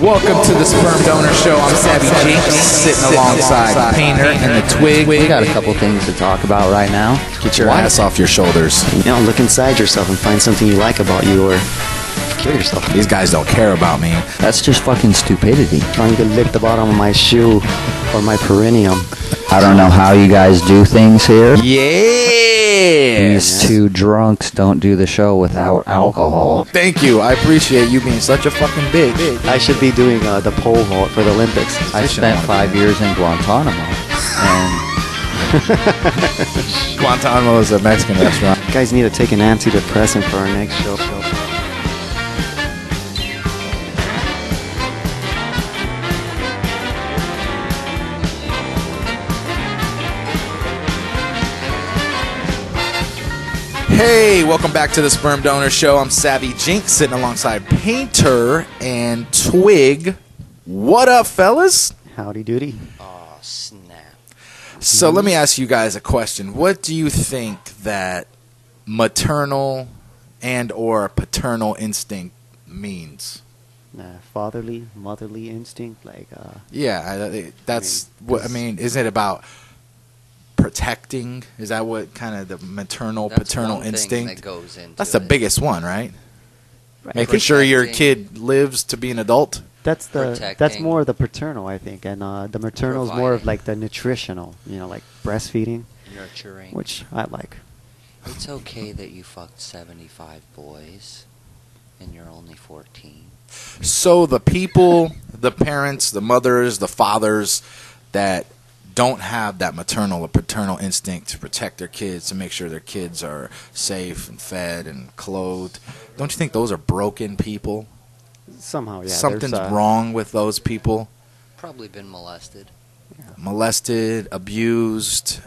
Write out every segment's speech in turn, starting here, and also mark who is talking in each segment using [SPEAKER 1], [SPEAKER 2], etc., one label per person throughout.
[SPEAKER 1] Welcome to the Sperm Donor Show. I'm savvyjinx, sitting alongside Painter and the Twig.
[SPEAKER 2] We got a couple things to talk about right now.
[SPEAKER 1] Get your ass off your shoulders.
[SPEAKER 3] You know, look inside yourself and find something you like about you, or kill yourself.
[SPEAKER 1] These guys don't care about me.
[SPEAKER 2] That's just fucking stupidity.
[SPEAKER 3] Trying to lick the bottom of my shoe or my perineum.
[SPEAKER 2] I don't know how you guys do things here.
[SPEAKER 1] Yeah.
[SPEAKER 2] These two drunks don't do the show without alcohol.
[SPEAKER 1] Thank you. I appreciate you being such a fucking bitch.
[SPEAKER 3] I should be doing the pole vault for the Olympics.
[SPEAKER 2] I spent 5 years in Guantanamo, and
[SPEAKER 1] Guantanamo is a Mexican restaurant.
[SPEAKER 3] You guys need to take an antidepressant for our next show.
[SPEAKER 1] Hey, welcome back to the Sperm Donor Show. I'm savvyjinx, sitting alongside Painter and Twig. What up, fellas?
[SPEAKER 3] Howdy doody.
[SPEAKER 4] Oh, snap.
[SPEAKER 1] So let me ask you guys a question. What do you think that maternal and or paternal instinct means?
[SPEAKER 3] Fatherly, motherly instinct, like
[SPEAKER 1] That's what I mean. Is it about protecting? Is that what kind of the maternal paternal instinct
[SPEAKER 4] that goes into
[SPEAKER 1] that's the biggest one, right?
[SPEAKER 3] right.
[SPEAKER 1] Making sure your kid lives to be an adult.
[SPEAKER 3] That's
[SPEAKER 4] Protecting.
[SPEAKER 3] more the paternal, I think, and the maternal is more of like the nutritional, like breastfeeding,
[SPEAKER 4] nurturing.
[SPEAKER 3] which I like.
[SPEAKER 4] It's okay that you fucked 75 boys and you're only 14.
[SPEAKER 1] So the people, the parents, the mothers, the fathers that don't have that maternal or paternal instinct to protect their kids, to make sure their kids are safe and fed and clothed, don't you think those are broken people?
[SPEAKER 3] Somehow, yeah.
[SPEAKER 1] Something's wrong with those people.
[SPEAKER 4] Probably been molested.
[SPEAKER 1] Molested, abused,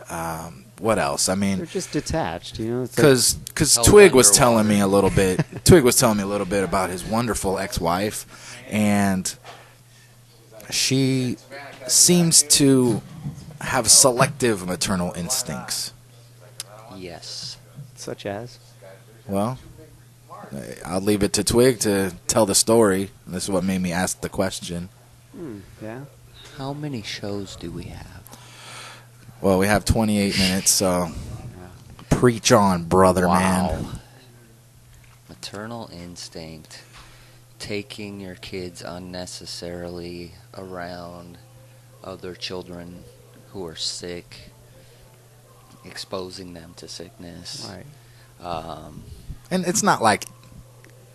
[SPEAKER 1] what else? I mean,
[SPEAKER 3] They're just detached, It's
[SPEAKER 1] because
[SPEAKER 4] Held
[SPEAKER 1] Twig was
[SPEAKER 4] underwater.
[SPEAKER 1] telling me a little bit. Twig was telling me a little bit about his wonderful ex-wife, and she seems to have selective maternal instincts.
[SPEAKER 4] Yes.
[SPEAKER 3] such as.
[SPEAKER 1] Well, I'll leave it to Twig to tell the story. This is what made me ask the question.
[SPEAKER 3] Yeah.
[SPEAKER 4] How many shows do we have?
[SPEAKER 1] Well, we have 28 minutes, so preach on, brother,
[SPEAKER 4] Wow.
[SPEAKER 1] man.
[SPEAKER 4] Maternal instinct. Taking your kids unnecessarily around other children who are sick, exposing them to sickness.
[SPEAKER 3] Right.
[SPEAKER 1] And it's not like,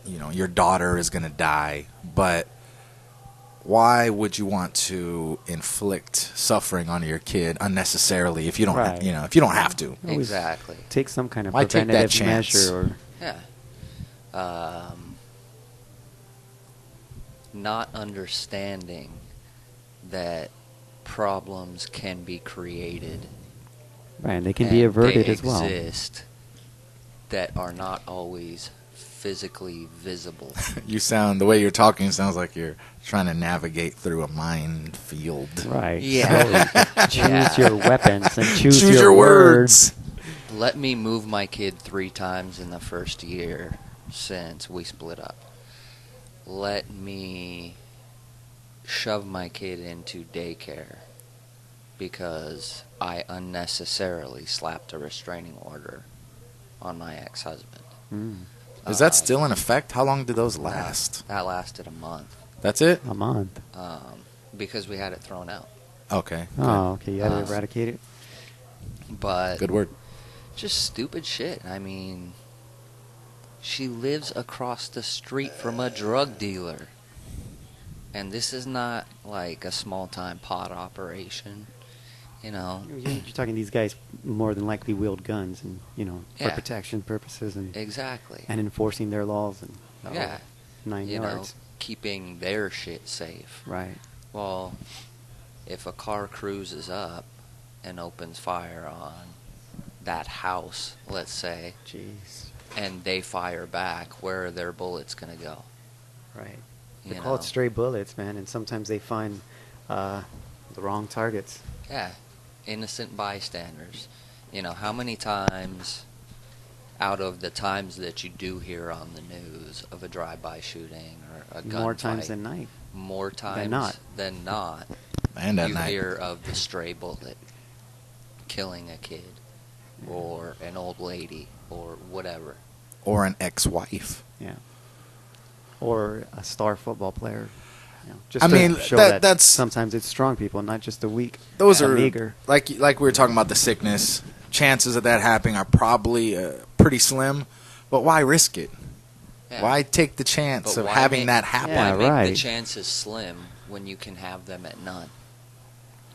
[SPEAKER 1] your daughter is going to die, but why would you want to inflict suffering on your kid unnecessarily if you don't,
[SPEAKER 3] Right.
[SPEAKER 1] if you don't have to?
[SPEAKER 3] Always
[SPEAKER 4] Exactly.
[SPEAKER 3] Take some kind of
[SPEAKER 1] Why take that
[SPEAKER 3] preventative
[SPEAKER 1] chance?
[SPEAKER 3] measure or
[SPEAKER 4] Yeah. Not understanding that problems can be created.
[SPEAKER 3] right, and they can be averted as well.
[SPEAKER 4] They exist that are not always physically visible.
[SPEAKER 1] The way you're talking sounds like you're trying to navigate through a minefield.
[SPEAKER 3] Right.
[SPEAKER 4] Yeah.
[SPEAKER 3] So choose your weapons and choose
[SPEAKER 1] your words.
[SPEAKER 4] Let me move my kid 3 times in the first year since we split up. Let me shove my kid into daycare because I unnecessarily slapped a restraining order on my ex-husband.
[SPEAKER 1] Is that still in effect? How long did those last?
[SPEAKER 4] That lasted a month
[SPEAKER 1] That's it?
[SPEAKER 3] A month.
[SPEAKER 4] because we had it thrown out.
[SPEAKER 1] Okay.
[SPEAKER 3] Oh, okay. You had to eradicate it.
[SPEAKER 4] But
[SPEAKER 1] Good word.
[SPEAKER 4] just stupid shit. I mean, she lives across the street from a drug dealer. And this is not like a small-time pot operation,
[SPEAKER 3] You're talking these guys more than likely wield guns and, for
[SPEAKER 4] Yeah.
[SPEAKER 3] protection purposes and
[SPEAKER 4] Exactly.
[SPEAKER 3] enforcing their laws and
[SPEAKER 4] Yeah.
[SPEAKER 3] 9 yards.
[SPEAKER 4] Keeping their shit safe.
[SPEAKER 3] Right.
[SPEAKER 4] Well, if a car cruises up and opens fire on that house, let's say,
[SPEAKER 3] Jeez.
[SPEAKER 4] and they fire back, where are their bullets going to go?
[SPEAKER 3] Right.
[SPEAKER 4] You
[SPEAKER 3] They call it
[SPEAKER 4] know?
[SPEAKER 3] stray bullets, man, and sometimes they find the wrong targets.
[SPEAKER 4] Yeah, innocent bystanders. How many times out of the times that you do hear on the news of a drive-by shooting or a gunfight,
[SPEAKER 3] More times than night.
[SPEAKER 4] more times
[SPEAKER 3] than not.
[SPEAKER 4] than not,
[SPEAKER 1] And at
[SPEAKER 4] you
[SPEAKER 1] night.
[SPEAKER 4] hear of the stray bullet killing a kid or an old lady or whatever.
[SPEAKER 1] Or an ex-wife.
[SPEAKER 3] Yeah. Or a star football player. You know, just
[SPEAKER 1] I
[SPEAKER 3] to
[SPEAKER 1] mean,
[SPEAKER 3] show
[SPEAKER 1] that's
[SPEAKER 3] sometimes it's strong people, not just the weak.
[SPEAKER 1] those
[SPEAKER 3] and
[SPEAKER 1] are
[SPEAKER 3] meager.
[SPEAKER 1] like we were talking about the sickness. Chances of that happening are probably pretty slim, but why risk it?
[SPEAKER 4] Yeah.
[SPEAKER 1] Why take the chance
[SPEAKER 4] But
[SPEAKER 1] of
[SPEAKER 4] why
[SPEAKER 1] having
[SPEAKER 4] make-
[SPEAKER 1] that happen?
[SPEAKER 3] Yeah,
[SPEAKER 4] Why make
[SPEAKER 3] right.
[SPEAKER 4] the chances slim when you can have them at none?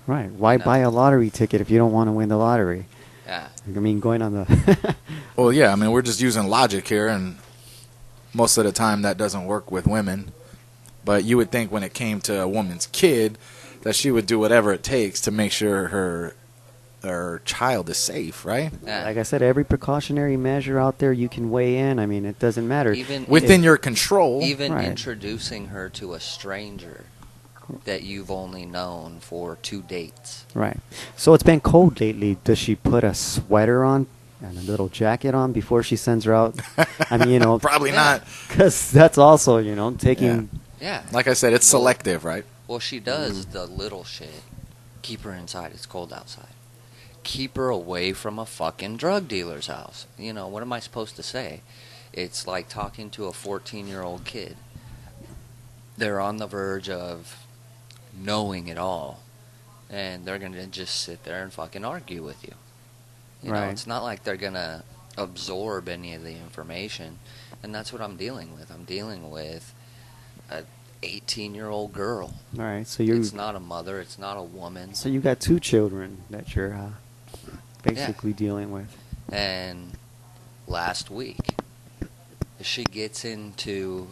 [SPEAKER 3] Right. Why
[SPEAKER 4] No.
[SPEAKER 3] buy a lottery ticket if you don't want to win the lottery?
[SPEAKER 4] Yeah.
[SPEAKER 3] I mean, going on the...
[SPEAKER 1] Well, yeah, I mean, we're just using logic here, and most of the time that doesn't work with women. But you would think when it came to a woman's kid that she would do whatever it takes to make sure her child is safe, right?
[SPEAKER 4] Yeah.
[SPEAKER 3] Like I said, every precautionary measure out there you can weigh in. I mean, it doesn't matter.
[SPEAKER 4] Even
[SPEAKER 1] Within your control.
[SPEAKER 4] even
[SPEAKER 3] Right.
[SPEAKER 4] introducing her to a stranger that you've only known for 2 dates.
[SPEAKER 3] Right. So it's been cold lately. Does she put a sweater on and a little jacket on before she sends her out? I mean, you know,
[SPEAKER 1] Probably
[SPEAKER 4] Yeah.
[SPEAKER 1] not.
[SPEAKER 3] because that's also, you know, taking...
[SPEAKER 4] Yeah.
[SPEAKER 1] Like I said, it's
[SPEAKER 4] Well-
[SPEAKER 1] selective, right?
[SPEAKER 4] Well, she does the little shit. Keep her inside. It's cold outside. Keep her away from a fucking drug dealer's house. You know, what am I supposed to say? It's like talking to a 14-year-old kid. They're on the verge of knowing it all, and they're going to just sit there and fucking argue with you. You know,
[SPEAKER 3] Right.
[SPEAKER 4] it's not like they're going to absorb any of the information, and that's what I'm dealing with. I'm dealing with a 18-year-old girl.
[SPEAKER 3] All right. So you
[SPEAKER 4] It's not a mother. It's not a woman.
[SPEAKER 3] so you got 2 children that you're basically dealing with.
[SPEAKER 4] And last week, she gets into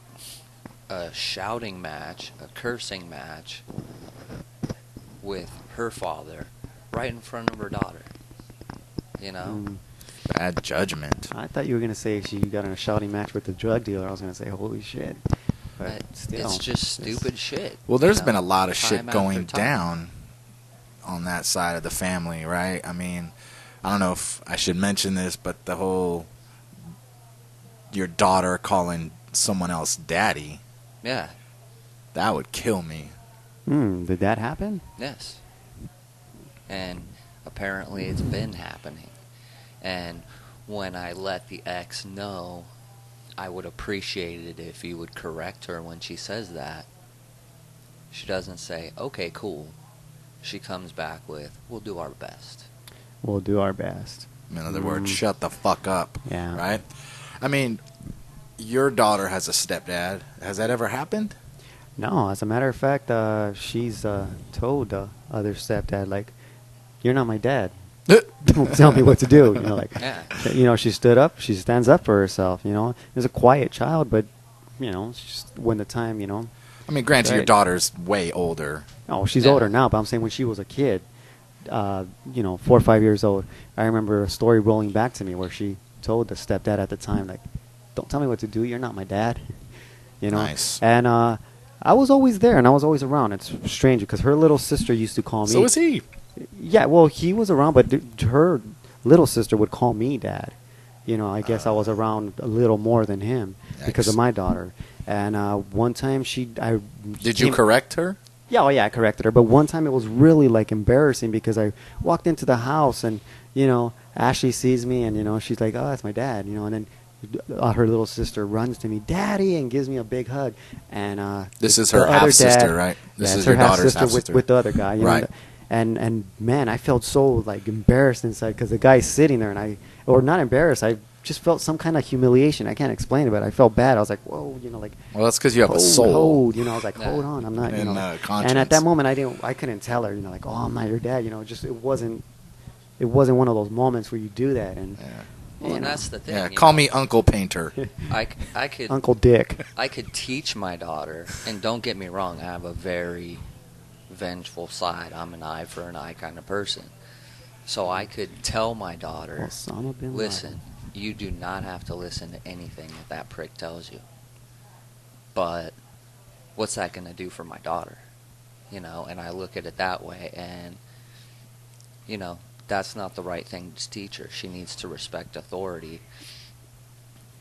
[SPEAKER 4] a shouting match, a cursing match with her father right in front of her daughter. You know?
[SPEAKER 3] Mm.
[SPEAKER 1] Bad judgment.
[SPEAKER 3] I thought you were going to say she got in a shouting match with the drug dealer. I was going to say, holy shit. But still.
[SPEAKER 4] It's just stupid shit.
[SPEAKER 1] Well, there's
[SPEAKER 4] you know?
[SPEAKER 1] been a lot of
[SPEAKER 4] Time
[SPEAKER 1] shit
[SPEAKER 4] after
[SPEAKER 1] going
[SPEAKER 4] time.
[SPEAKER 1] down on that side of the family, right? I mean, I don't know if I should mention this, but the whole your daughter calling someone else daddy,
[SPEAKER 4] Yeah.
[SPEAKER 1] that would kill me.
[SPEAKER 3] Did that happen?
[SPEAKER 4] Yes. And apparently it's been happening. And when I let the ex know, I would appreciate it if you would correct her when she says that. She doesn't say, okay, cool. She comes back with, we'll do our best.
[SPEAKER 3] We'll do our best.
[SPEAKER 1] In other words, shut the fuck up.
[SPEAKER 3] Yeah.
[SPEAKER 1] Right? I mean, your daughter has a stepdad. Has that ever happened?
[SPEAKER 3] No, as a matter of fact, she's told the other stepdad, like, you're not my dad. Don't tell me what to do. You know, like,
[SPEAKER 4] Yeah.
[SPEAKER 3] you know, she stood up. She stands up for herself. You know, she's a quiet child, but you know, she's, when the time, you know,
[SPEAKER 1] I mean, granted, your
[SPEAKER 3] Right.
[SPEAKER 1] daughter's way older.
[SPEAKER 3] oh, she's
[SPEAKER 4] Yeah.
[SPEAKER 3] older now. But I'm saying when she was a kid, you know, 4 or 5 years old, I remember a story rolling back to me where she told the stepdad at the time, like, don't tell me what to do. You're not my dad. You know.
[SPEAKER 1] Nice.
[SPEAKER 3] And I was always there and I was always around. It's strange because her little sister used to call me.
[SPEAKER 1] So is he.
[SPEAKER 3] Yeah, well, he was around, but her little sister would call me dad. You know, I guess I was around a little more than him because of
[SPEAKER 1] Yikes.
[SPEAKER 3] my daughter. And one time
[SPEAKER 1] Did you correct her?
[SPEAKER 3] Yeah, oh yeah, I corrected her. But one time it was really like embarrassing because I walked into the house and you know Ashley sees me and you know she's like, oh, that's my dad. You know, and then her little sister runs to me, Daddy, and gives me a big hug. And
[SPEAKER 1] This is
[SPEAKER 3] the
[SPEAKER 1] her
[SPEAKER 3] other
[SPEAKER 1] half-sister,
[SPEAKER 3] dad-
[SPEAKER 1] right? This
[SPEAKER 3] yeah,
[SPEAKER 1] is
[SPEAKER 3] it's her
[SPEAKER 1] your daughter's
[SPEAKER 3] half-sister
[SPEAKER 1] half-sister.
[SPEAKER 3] with the other guy. You know,
[SPEAKER 1] Right.
[SPEAKER 3] and man, I felt so like embarrassed inside because the guy's sitting there, and or not embarrassed. I just felt some kind of humiliation. I can't explain it, but I felt bad. I was like, whoa, you know, like.
[SPEAKER 1] Well, that's because you have a
[SPEAKER 3] hold,
[SPEAKER 1] soul.
[SPEAKER 3] hold, you know, I was like,
[SPEAKER 4] Yeah.
[SPEAKER 3] hold on, I'm not, you
[SPEAKER 1] And,
[SPEAKER 3] know.
[SPEAKER 1] conscience.
[SPEAKER 3] And at that moment, I couldn't tell her, you know, like, oh, I'm not your dad, you know. Just it wasn't one of those moments where you do that, and
[SPEAKER 1] Yeah.
[SPEAKER 4] Well,
[SPEAKER 3] you
[SPEAKER 4] and
[SPEAKER 3] know,
[SPEAKER 4] that's the thing.
[SPEAKER 1] Yeah,
[SPEAKER 4] you
[SPEAKER 1] call
[SPEAKER 4] know.
[SPEAKER 1] me Uncle Painter.
[SPEAKER 4] I could
[SPEAKER 3] Uncle Dick.
[SPEAKER 4] I could teach my daughter, and don't get me wrong, I have a very vengeful side. I'm an eye for an eye kind of person. So I could tell my daughter,
[SPEAKER 3] Osama bin Laden.
[SPEAKER 4] listen, you do not have to listen to anything that prick tells you. But what's that going to do for my daughter? You know, and I look at it that way, and, you know, that's not the right thing to teach her. She needs to respect authority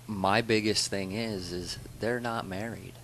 [SPEAKER 4] my biggest thing is they're not married.